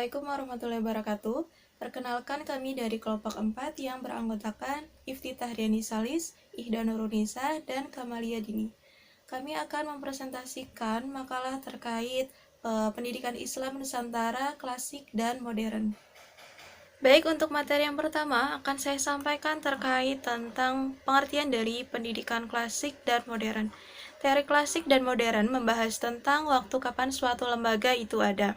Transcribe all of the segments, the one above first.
Assalamualaikum warahmatullahi wabarakatuh. Perkenalkan kami dari kelompok 4 yang beranggotakan Iftitah Riani Salis, Ihda Nurunisa, dan Kamalia Dini. Kami akan mempresentasikan makalah terkait pendidikan Islam Nusantara klasik dan modern. Baik, untuk materi yang pertama akan saya sampaikan terkait tentang pengertian dari pendidikan klasik dan modern. Teori klasik dan modern membahas tentang waktu kapan suatu lembaga itu ada.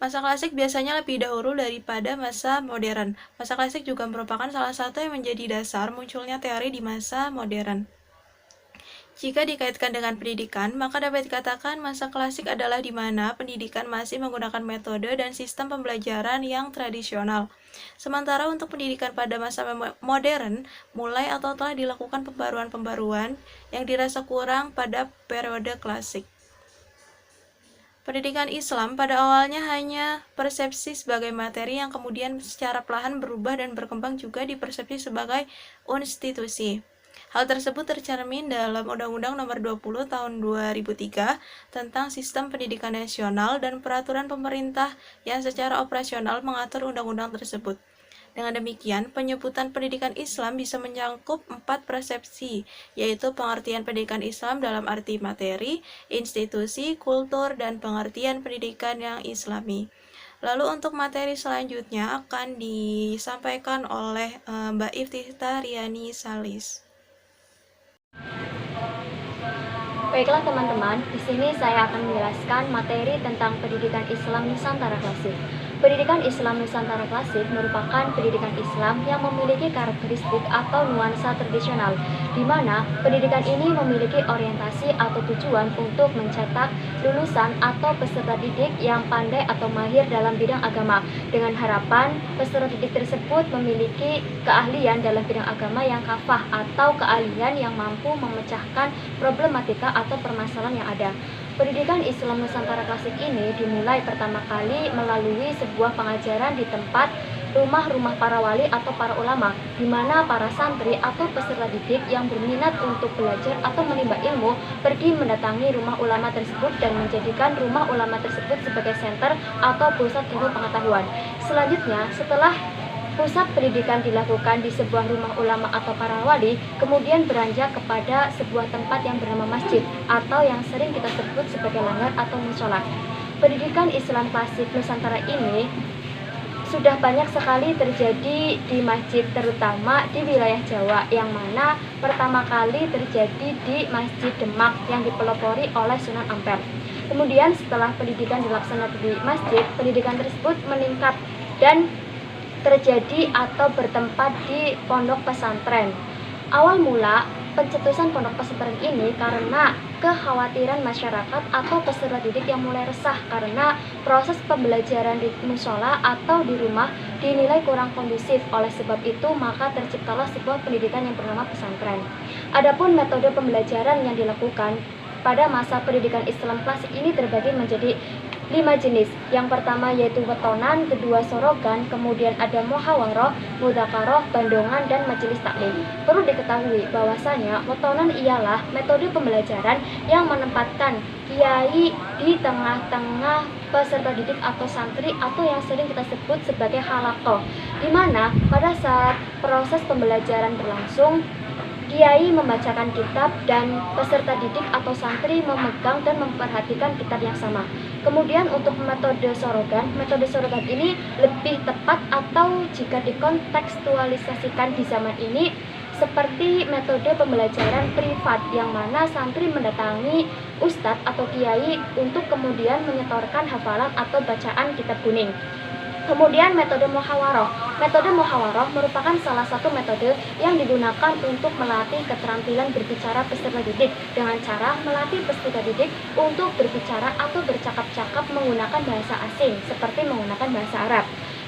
Masa klasik biasanya lebih dahulu daripada masa modern. Masa klasik juga merupakan salah satu yang menjadi dasar munculnya teori di masa modern. Jika dikaitkan dengan pendidikan, maka dapat dikatakan masa klasik adalah di mana pendidikan masih menggunakan metode dan sistem pembelajaran yang tradisional. Sementara untuk pendidikan pada masa modern, mulai atau telah dilakukan pembaruan-pembaruan yang dirasa kurang pada periode klasik. Pendidikan Islam pada awalnya hanya persepsi sebagai materi yang kemudian secara perlahan berubah dan berkembang juga dipersepsi sebagai institusi. Hal tersebut tercermin dalam Undang-Undang Nomor 20 Tahun 2003 tentang Sistem Pendidikan Nasional dan peraturan pemerintah yang secara operasional mengatur undang-undang tersebut. Dengan demikian, penyebutan pendidikan Islam bisa menyangkup 4 persepsi, yaitu pengertian pendidikan Islam dalam arti materi, institusi, kultur, dan pengertian pendidikan yang Islami. Lalu untuk materi selanjutnya akan disampaikan oleh Mbak Iftitah Riani Salis. Baiklah teman-teman, di sini saya akan menjelaskan materi tentang pendidikan Islam Nusantara klasik. Pendidikan Islam Nusantara klasik merupakan pendidikan Islam yang memiliki karakteristik atau nuansa tradisional, di mana pendidikan ini memiliki orientasi atau tujuan untuk mencetak lulusan atau peserta didik yang pandai atau mahir dalam bidang agama, dengan harapan peserta didik tersebut memiliki keahlian dalam bidang agama yang kafah atau keahlian yang mampu memecahkan problematika atau permasalahan yang ada. Pendidikan Islam Nusantara klasik ini dimulai pertama kali melalui sebuah pengajaran di tempat rumah-rumah para wali atau para ulama, di mana para santri atau peserta didik yang berminat untuk belajar atau menimba ilmu pergi mendatangi rumah ulama tersebut dan menjadikan rumah ulama tersebut sebagai senter atau pusat ilmu pengetahuan. Selanjutnya, setelah pusat pendidikan dilakukan di sebuah rumah ulama atau para wali, kemudian beranjak kepada sebuah tempat yang bernama masjid atau yang sering kita sebut sebagai langgar atau musola. Pendidikan Islam klasik Nusantara ini sudah banyak sekali terjadi di masjid, terutama di wilayah Jawa, yang mana pertama kali terjadi di Masjid Demak yang dipelopori oleh Sunan Ampel. Kemudian setelah pendidikan dilaksanakan di masjid, pendidikan tersebut meningkat dan terjadi atau bertempat di pondok pesantren. Awal mula pencetusan pondok pesantren ini karena kekhawatiran masyarakat atau peserta didik yang mulai resah karena proses pembelajaran di musola atau di rumah dinilai kurang kondusif. Oleh sebab itu, maka terciptalah sebuah pendidikan yang bernama pesantren. Adapun metode pembelajaran yang dilakukan pada masa pendidikan Islam klasik ini terbagi menjadi 5 jenis. Yang pertama yaitu wetonan, kedua sorogan, kemudian ada muhawaroh, mudzakarah, bandongan, dan majelis taklim. Perlu diketahui bahwasanya wetonan ialah metode pembelajaran yang menempatkan kiai di tengah-tengah peserta didik atau santri atau yang sering kita sebut sebagai halaqah, di mana pada saat proses pembelajaran berlangsung, kiai membacakan kitab dan peserta didik atau santri memegang dan memperhatikan kitab yang sama. Kemudian untuk metode sorogan ini lebih tepat atau jika dikontekstualisasikan di zaman ini seperti metode pembelajaran privat, yang mana santri mendatangi ustadz atau kiai untuk kemudian menyetorkan hafalan atau bacaan kitab kuning. Kemudian metode muhawaroh. Metode muhawaroh merupakan salah satu metode yang digunakan untuk melatih keterampilan berbicara peserta didik dengan cara melatih peserta didik untuk berbicara atau bercakap-cakap menggunakan bahasa asing seperti menggunakan bahasa Arab.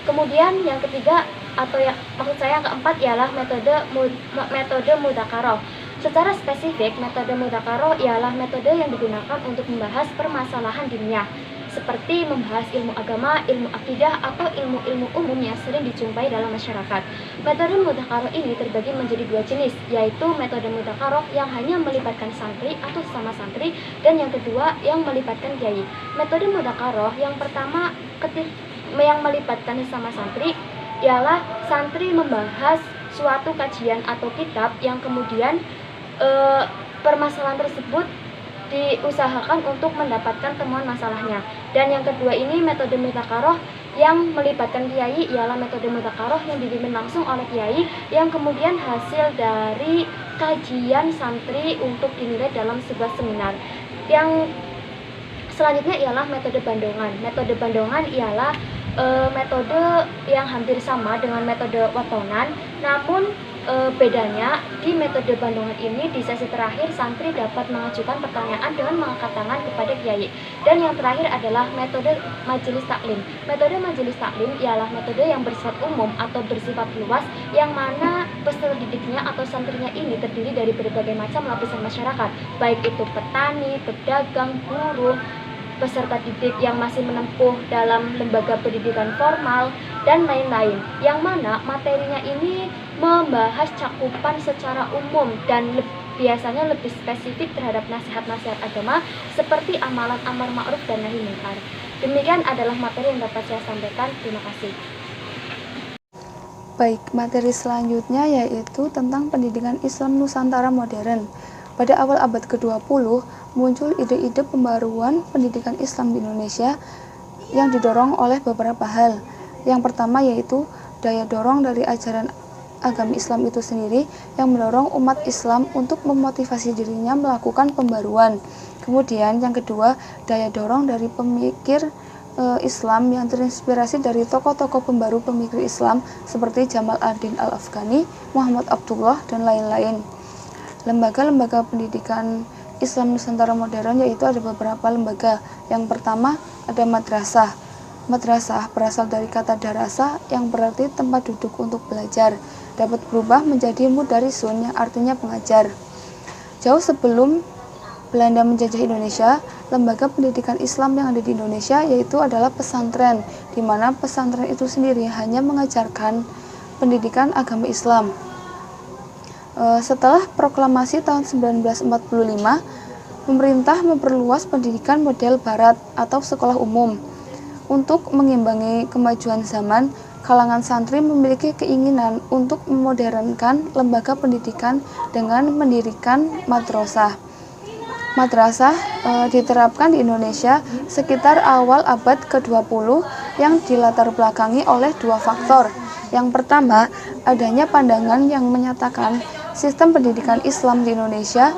Kemudian yang ketiga atau yang keempat ialah metode mudzakarah. Secara spesifik, metode mudzakarah ialah metode yang digunakan untuk membahas permasalahan diniyah, seperti membahas ilmu agama, ilmu akidah, atau ilmu-ilmu umum yang sering dijumpai dalam masyarakat. Metode mudzakarah ini terbagi menjadi 2 jenis, yaitu metode mudzakarah yang hanya melibatkan santri atau sesama santri, dan yang kedua yang melibatkan kiai. Metode mudzakarah yang pertama yang melibatkan sesama santri ialah santri membahas suatu kajian atau kitab yang kemudian permasalahan tersebut diusahakan untuk mendapatkan temuan masalahnya. Dan yang kedua ini metode mutaqaroh yang melibatkan kiai ialah metode mutaqaroh yang dipimpin langsung oleh kiai yang kemudian hasil dari kajian santri untuk dinilai dalam sebuah seminar. Yang selanjutnya ialah metode bandongan. Metode bandongan ialah metode yang hampir sama dengan metode watonan, namun bedanya di metode bandongan ini di sesi terakhir santri dapat mengajukan pertanyaan dengan mengangkat tangan kepada kiai. Dan yang terakhir adalah metode majelis taklim. Metode majelis taklim ialah metode yang bersifat umum atau bersifat luas, yang mana peserta didiknya atau santrinya ini terdiri dari berbagai macam lapisan masyarakat, baik itu petani, pedagang, buruh, peserta didik yang masih menempuh dalam lembaga pendidikan formal, dan lain-lain, yang mana materinya ini membahas cakupan secara umum dan biasanya lebih spesifik terhadap nasihat-nasihat agama seperti amalan amar ma'ruf dan nahi munkar. Demikian adalah materi yang dapat saya sampaikan. Terima kasih. Baik, materi selanjutnya yaitu tentang pendidikan Islam Nusantara modern. Pada awal abad ke-20, muncul ide-ide pembaruan pendidikan Islam di Indonesia yang didorong oleh beberapa hal. Yang pertama yaitu daya dorong dari ajaran agama Islam itu sendiri yang mendorong umat Islam untuk memotivasi dirinya melakukan pembaruan. Kemudian yang kedua, daya dorong dari pemikir Islam yang terinspirasi dari tokoh-tokoh pembaru pemikir Islam seperti Jamal ad-Din Al-Afghani, Muhammad Abdullah, dan lain-lain. Lembaga-lembaga pendidikan Islam Nusantara modern yaitu ada beberapa lembaga. Yang pertama ada madrasah. Madrasah berasal dari kata darasa yang berarti tempat duduk untuk belajar. Dapat berubah menjadi mudarisun yang artinya pengajar. Jauh sebelum Belanda menjajah Indonesia, lembaga pendidikan Islam yang ada di Indonesia yaitu adalah pesantren, di mana pesantren itu sendiri hanya mengajarkan pendidikan agama Islam. Setelah proklamasi tahun 1945, pemerintah memperluas pendidikan model barat atau sekolah umum. Untuk mengimbangi kemajuan zaman, kalangan santri memiliki keinginan untuk memodernkan lembaga pendidikan dengan mendirikan madrasah. Madrasah diterapkan di Indonesia sekitar awal abad ke-20 yang dilatar belakangi oleh dua faktor. Yang pertama, adanya pandangan yang menyatakan sistem pendidikan Islam di Indonesia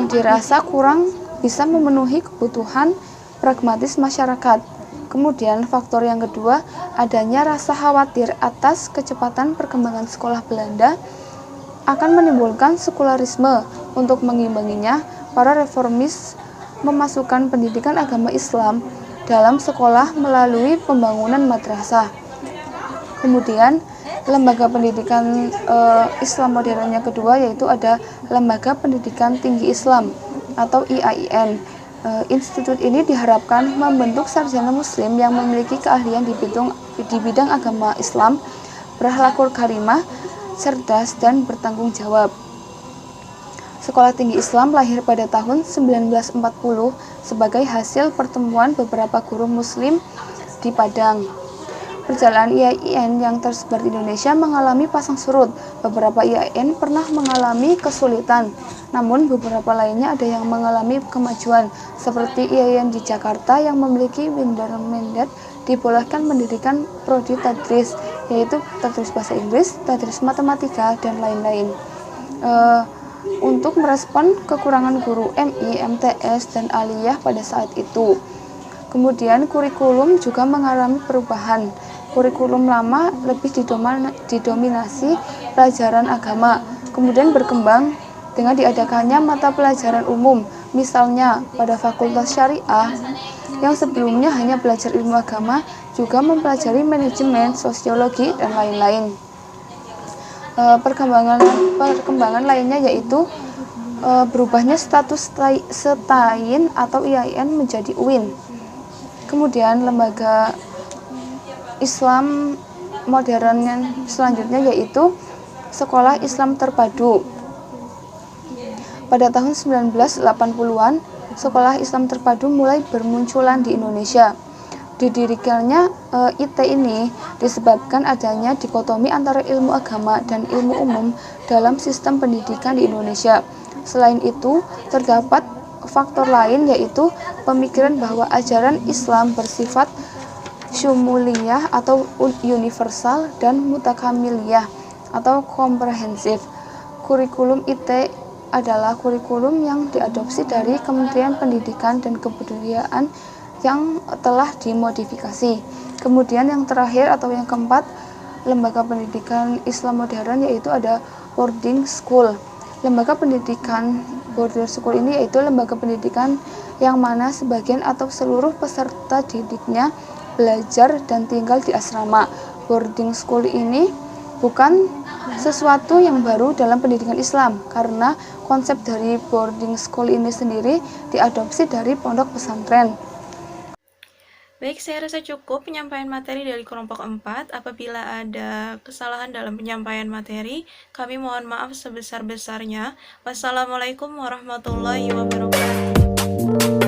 dirasa kurang bisa memenuhi kebutuhan pragmatis masyarakat. Kemudian faktor yang kedua, adanya rasa khawatir atas kecepatan perkembangan sekolah Belanda akan menimbulkan sekularisme. Untuk mengimbanginya, para reformis memasukkan pendidikan agama Islam dalam sekolah melalui pembangunan madrasah. Kemudian lembaga pendidikan Islam modern yang kedua yaitu ada Lembaga Pendidikan Tinggi Islam atau IAIN. Institut ini diharapkan membentuk sarjana muslim yang memiliki keahlian di bidang agama Islam, berakhlakul karimah, cerdas, dan bertanggung jawab. Sekolah Tinggi Islam lahir pada tahun 1940 sebagai hasil pertemuan beberapa guru muslim di Padang. Perjalanan IAIN yang tersebar di Indonesia mengalami pasang surut. Beberapa IAIN pernah mengalami kesulitan, namun beberapa lainnya ada yang mengalami kemajuan, seperti IAIN di Jakarta yang memiliki mandat dibolehkan mendirikan prodi tadris, yaitu tadris bahasa Inggris, tadris matematika, dan lain-lain. Untuk merespon kekurangan guru MI, MTS, dan aliyah pada saat itu. Kemudian kurikulum juga mengalami perubahan. Kurikulum lama lebih didominasi pelajaran agama, kemudian berkembang dengan diadakannya mata pelajaran umum. Misalnya pada Fakultas Syariah yang sebelumnya hanya belajar ilmu agama, juga mempelajari manajemen, sosiologi, dan lain-lain. Perkembangan lainnya yaitu berubahnya status STAIN atau IAIN menjadi UIN. Kemudian lembaga Islam modern yang selanjutnya yaitu Sekolah Islam Terpadu. Pada tahun 1980-an, Sekolah Islam Terpadu mulai bermunculan di Indonesia. Didirikannya IT ini disebabkan adanya dikotomi antara ilmu agama dan ilmu umum dalam sistem pendidikan di Indonesia. Selain itu, terdapat faktor lain yaitu pemikiran bahwa ajaran Islam bersifat syumuliyah atau universal dan mutakamiliyah atau komprehensif. Kurikulum IT adalah kurikulum yang diadopsi dari Kementerian Pendidikan dan Kebudayaan yang telah dimodifikasi. Kemudian yang terakhir atau yang keempat, lembaga pendidikan Islam modern, yaitu ada boarding school. Lembaga pendidikan boarding school ini yaitu lembaga pendidikan yang mana sebagian atau seluruh peserta didiknya belajar dan tinggal di asrama. Boarding school ini bukan sesuatu yang baru dalam pendidikan Islam, karena konsep dari boarding school ini sendiri diadopsi dari pondok pesantren. Baik, saya rasa cukup penyampaian materi dari kelompok 4. Apabila ada kesalahan dalam penyampaian materi, kami mohon maaf sebesar-besarnya. Wassalamualaikum warahmatullahi wabarakatuh.